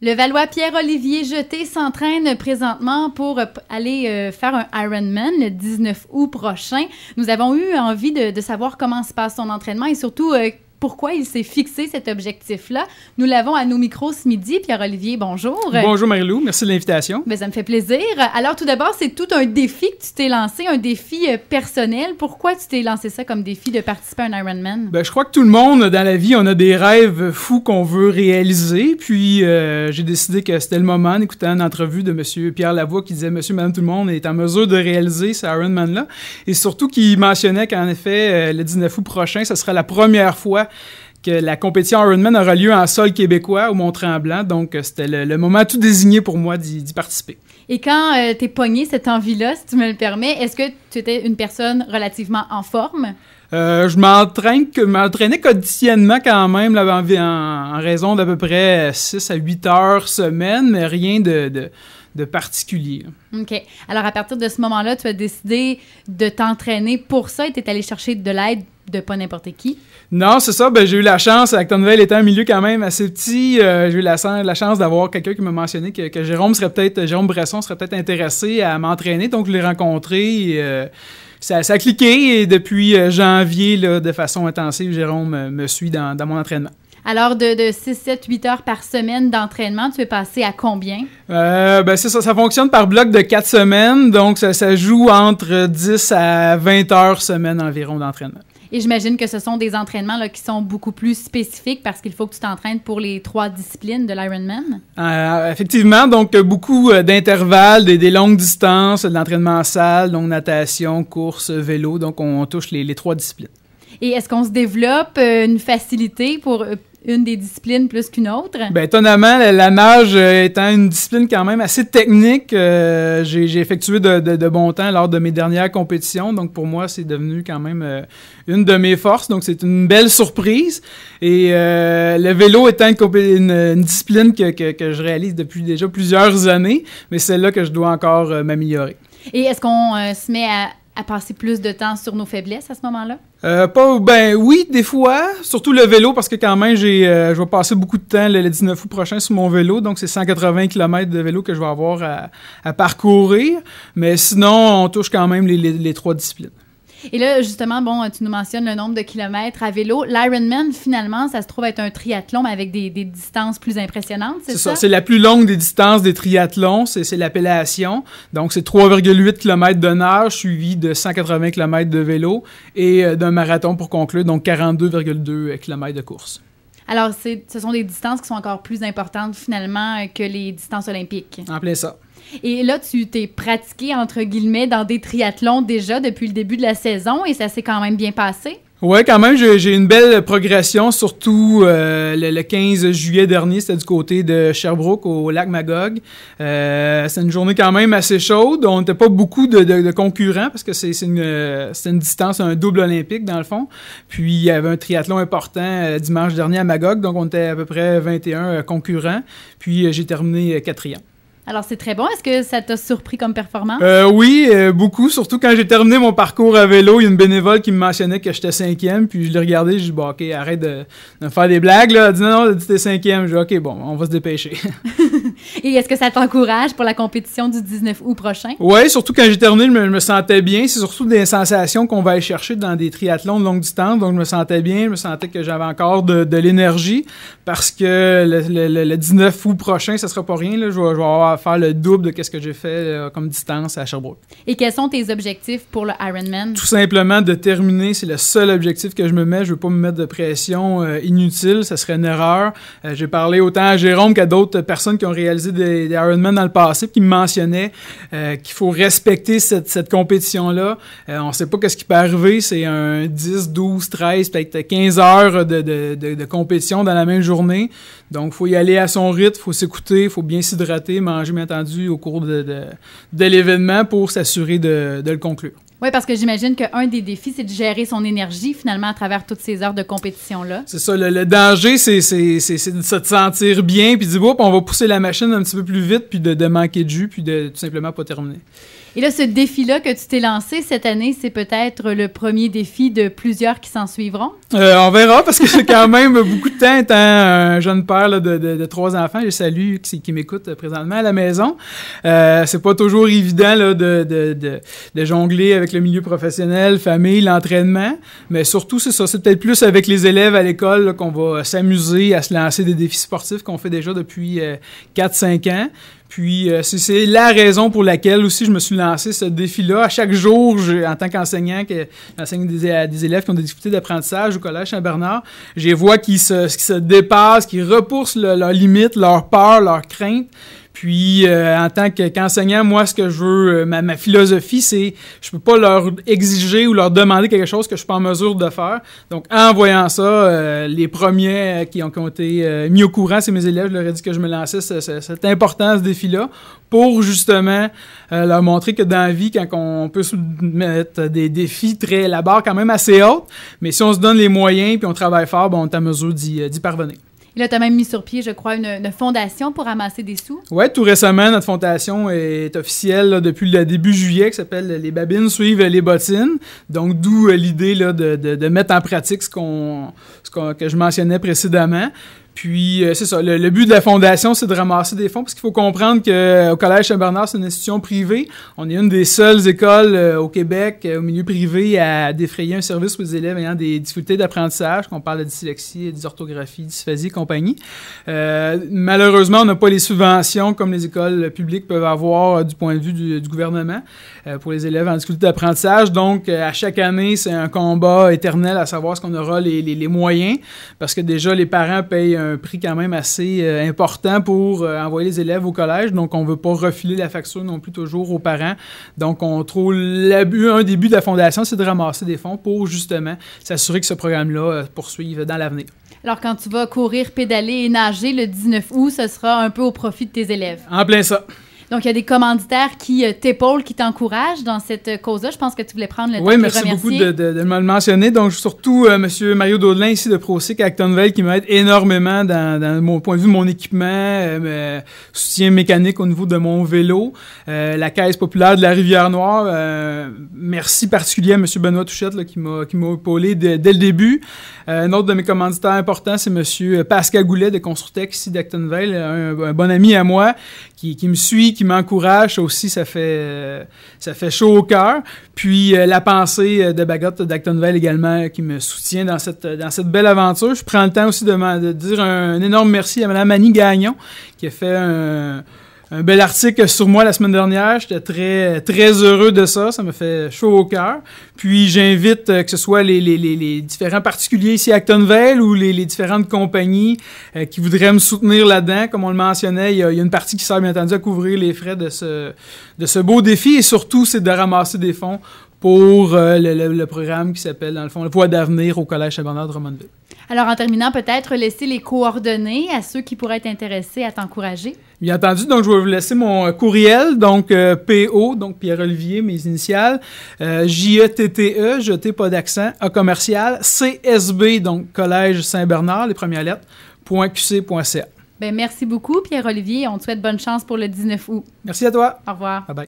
Le Valois Pierre-Olivier Jeté s'entraîne présentement pour aller faire un Ironman le 19 août prochain. Nous avons eu envie de savoir comment se passe son entraînement et surtout pourquoi il s'est fixé cet objectif-là. Nous l'avons à nos micros ce midi. Pierre-Olivier, bonjour. Bonjour Marie-Lou, merci de l'invitation. Bien, ça me fait plaisir. Alors tout d'abord, c'est tout un défi que tu t'es lancé, un défi personnel. Pourquoi tu t'es lancé ça comme défi de participer à un Ironman? Ben, je crois que tout le monde, dans la vie, on a des rêves fous qu'on veut réaliser. Puis j'ai décidé que c'était le moment en écoutant une entrevue de M. Pierre Lavoie qui disait « Monsieur, Madame, tout le monde est en mesure de réaliser ce Ironman-là ». Et surtout qu'il mentionnait qu'en effet, le 19 août prochain, ce sera la première fois que la compétition Ironman aura lieu en sol québécois au Mont-Tremblant. Donc, c'était le moment tout désigné pour moi d'y participer. Et quand t'es pogné cette envie-là, si tu me le permets, est-ce que tu étais une personne relativement en forme? Je m'entraînais quotidiennement quand même, là, en raison d'à peu près 6 à 8 heures semaine, mais rien de particulier. OK. Alors, à partir de ce moment-là, tu as décidé de t'entraîner pour ça et tu es allé chercher de l'aide de pas n'importe qui? Non, c'est ça. Ben, j'ai eu la chance, Acton-Nouvelle étant un milieu quand même assez petit, j'ai eu la chance d'avoir quelqu'un qui m'a mentionné que Jérôme Bresson serait peut-être intéressé à m'entraîner. Donc, je l'ai rencontré et ça a cliqué et depuis janvier, là, de façon intensive, Jérôme me suit dans mon entraînement. Alors, de 6, 7, 8 heures par semaine d'entraînement, tu es passé à combien? Ben c'est ça fonctionne par bloc de 4 semaines, donc ça joue entre 10 à 20 heures semaine environ d'entraînement. Et j'imagine que ce sont des entraînements là, qui sont beaucoup plus spécifiques parce qu'il faut que tu t'entraînes pour les 3 disciplines de l'Ironman. Effectivement, donc beaucoup d'intervalles, des longues distances, de l'entraînement en salle, donc natation, course, vélo, donc on touche les 3 disciplines. Et est-ce qu'on se développe une facilité pour une des disciplines plus qu'une autre? Bien, étonnamment, la nage étant une discipline quand même assez technique, j'ai effectué de bons temps lors de mes dernières compétitions. Donc, pour moi, c'est devenu quand même une de mes forces. Donc, c'est une belle surprise. Et le vélo étant une discipline que je réalise depuis déjà plusieurs années, mais c'est là que je dois encore m'améliorer. Et est-ce qu'on se met à passer plus de temps sur nos faiblesses à ce moment-là? Oui, des fois, surtout le vélo, parce que quand même, je vais passer beaucoup de temps le 19 août prochain sur mon vélo, donc c'est 180 km de vélo que je vais avoir à parcourir, mais sinon, on touche quand même les 3 disciplines. Et là, justement, tu nous mentionnes le nombre de kilomètres à vélo. L'Ironman, finalement, ça se trouve être un triathlon, mais avec des distances plus impressionnantes, c'est ça? C'est la plus longue des distances des triathlons, c'est l'appellation. Donc, c'est 3,8 km de nage, suivi de 180 km de vélo et d'un marathon pour conclure, donc 42,2 km de course. Alors, ce sont des distances qui sont encore plus importantes, finalement, que les distances olympiques. En plein ça. Et là, tu t'es pratiqué, entre guillemets, dans des triathlons déjà depuis le début de la saison et ça s'est quand même bien passé? Oui, quand même, j'ai une belle progression, surtout le 15 juillet dernier, c'était du côté de Sherbrooke, au lac Magog. C'est une journée quand même assez chaude. On n'était pas beaucoup de concurrents parce que c'est une distance, un double olympique dans le fond. Puis il y avait un triathlon important dimanche dernier à Magog, donc on était à peu près 21 concurrents. Puis j'ai terminé 4e. Alors, c'est très bon. Est-ce que ça t'a surpris comme performance? Oui, beaucoup. Surtout quand j'ai terminé mon parcours à vélo, il y a une bénévole qui me mentionnait que j'étais 5e, puis je l'ai regardé, j'ai dit, bon, OK, arrête de me faire des blagues, là. Elle dit, non, t'es 5e. J'ai dit, OK, bon, on va se dépêcher. Et est-ce que ça t'encourage pour la compétition du 19 août prochain? Oui, surtout quand j'ai terminé, je me sentais bien. C'est surtout des sensations qu'on va aller chercher dans des triathlons de longue distance, donc je me sentais bien, je me sentais que j'avais encore de l'énergie, parce que le 19 août prochain, ça sera pas rien, là. Je vais avoir faire le double de ce que j'ai fait comme distance à Sherbrooke. Et quels sont tes objectifs pour le Ironman? Tout simplement de terminer, c'est le seul objectif que je me mets. Je veux pas me mettre de pression inutile, ça serait une erreur. J'ai parlé autant à Jérôme qu'à d'autres personnes qui ont réalisé des Ironman dans le passé, qui me mentionnaient qu'il faut respecter cette compétition-là. On sait pas ce qui peut arriver, c'est un 10, 12, 13, peut-être 15 heures de compétition dans la même journée. Donc, il faut y aller à son rythme, il faut s'écouter, il faut bien s'hydrater, manger, bien entendu, au cours de l'événement pour s'assurer de le conclure. Oui, parce que j'imagine qu'un des défis, c'est de gérer son énergie, finalement, à travers toutes ces heures de compétition-là. C'est ça, le danger, c'est de se sentir bien, puis de dire, on va pousser la machine un petit peu plus vite, puis de manquer de jus, puis de tout simplement pas terminer. Et là, ce défi-là que tu t'es lancé cette année, c'est peut-être le premier défi de plusieurs qui s'en suivront? On verra, parce que c'est quand même beaucoup de temps étant un jeune père là, de 3 enfants. Je salue qui m'écoute présentement à la maison. C'est pas toujours évident là, de jongler avec le milieu professionnel, famille, l'entraînement, mais surtout, c'est ça. C'est peut-être plus avec les élèves à l'école là, qu'on va s'amuser à se lancer des défis sportifs qu'on fait déjà depuis 4-5 ans. Puis, c'est la raison pour laquelle aussi je me suis lancé ce défi-là. À chaque jour, en tant qu'enseignant, j'enseigne des élèves qui ont des difficultés d'apprentissage au Collège Saint-Bernard, je les vois qui se dépassent, qui repoussent leurs limites, leurs peurs, leurs craintes. Puis, en tant qu'enseignant, moi, ce que je veux, ma philosophie, c'est je peux pas leur exiger ou leur demander quelque chose que je suis pas en mesure de faire. Donc, en voyant ça, les premiers qui ont été mis au courant, c'est mes élèves, je leur ai dit que je me lançais cette importance, ce défi-là, pour justement leur montrer que dans la vie, quand on peut se mettre des défis la barre quand même assez haute, mais si on se donne les moyens puis on travaille fort, on est en mesure d'y parvenir. Et là, tu as même mis sur pied, je crois, une fondation pour ramasser des sous. Oui, tout récemment, notre fondation est officielle là, depuis le début juillet, qui s'appelle « Les babines suivent les bottines ». Donc, d'où l'idée là, de mettre en pratique ce que je mentionnais précédemment. Puis, c'est ça, le but de la fondation, c'est de ramasser des fonds, parce qu'il faut comprendre qu'au Collège Saint-Bernard, c'est une institution privée. On est une des seules écoles au Québec, au milieu privé, à défrayer un service aux élèves ayant des difficultés d'apprentissage, qu'on parle de dyslexie, dysorthographie, dysphasie et compagnie. Malheureusement, on n'a pas les subventions comme les écoles publiques peuvent avoir du point de vue du gouvernement pour les élèves en difficulté d'apprentissage. Donc, à chaque année, c'est un combat éternel à savoir est-ce qu'on aura les moyens, parce que déjà, les parents payent un prix quand même assez important pour envoyer les élèves au collège. Donc, on ne veut pas refiler la facture non plus toujours aux parents. Donc, on trouve un des buts de la fondation, c'est de ramasser des fonds pour justement s'assurer que ce programme-là poursuive dans l'avenir. Alors, quand tu vas courir, pédaler et nager le 19 août, ce sera un peu au profit de tes élèves. En plein ça. Donc, il y a des commanditaires qui t'épaulent, qui t'encouragent dans cette cause-là. Je pense que tu voulais prendre le temps de les remercier. Oui, merci beaucoup de me le mentionner. Donc, surtout, M. Mario Daudelin, ici de ProSic à Actonville, qui m'aide énormément dans mon point de vue, mon équipement, soutien mécanique au niveau de mon vélo, la Caisse populaire de la Rivière-Noire. Merci particulièrement à M. Benoît Touchette là, qui m'a épaulé dès le début. Un autre de mes commanditaires importants, c'est M. Pascal Goulet de Construtec, ici d'Actonville, un bon ami à moi, qui me suit, qui m'encourage, aussi, ça fait chaud au cœur. Puis la pensée de Bagotte d'Actonville également, qui me soutient dans cette belle aventure. Je prends le temps aussi de dire un énorme merci à Mme Annie Gagnon, qui a fait un bel article sur moi la semaine dernière. J'étais très, très heureux de ça. Ça me fait chaud au cœur. Puis j'invite que ce soit les différents particuliers ici à Actonville ou les différentes compagnies qui voudraient me soutenir là-dedans. Comme on le mentionnait, il y a une partie qui sert bien entendu à couvrir les frais de ce beau défi. Et surtout, c'est de ramasser des fonds pour le programme qui s'appelle, dans le fond, « Voie d'avenir » au Collège Saint-Bernard de Drummondville. Alors, en terminant, peut-être laisser les coordonnées à ceux qui pourraient être intéressés à t'encourager. Bien entendu, donc je vais vous laisser mon courriel, donc PO, donc Pierre-Olivier, mes initiales, JETTE, jeté pas d'accent, A commercial, CSB, donc Collège Saint-Bernard, les premières lettres, .qc.ca. Bien, merci beaucoup, Pierre-Olivier. On te souhaite bonne chance pour le 19 août. Merci à toi. Au revoir. Bye bye.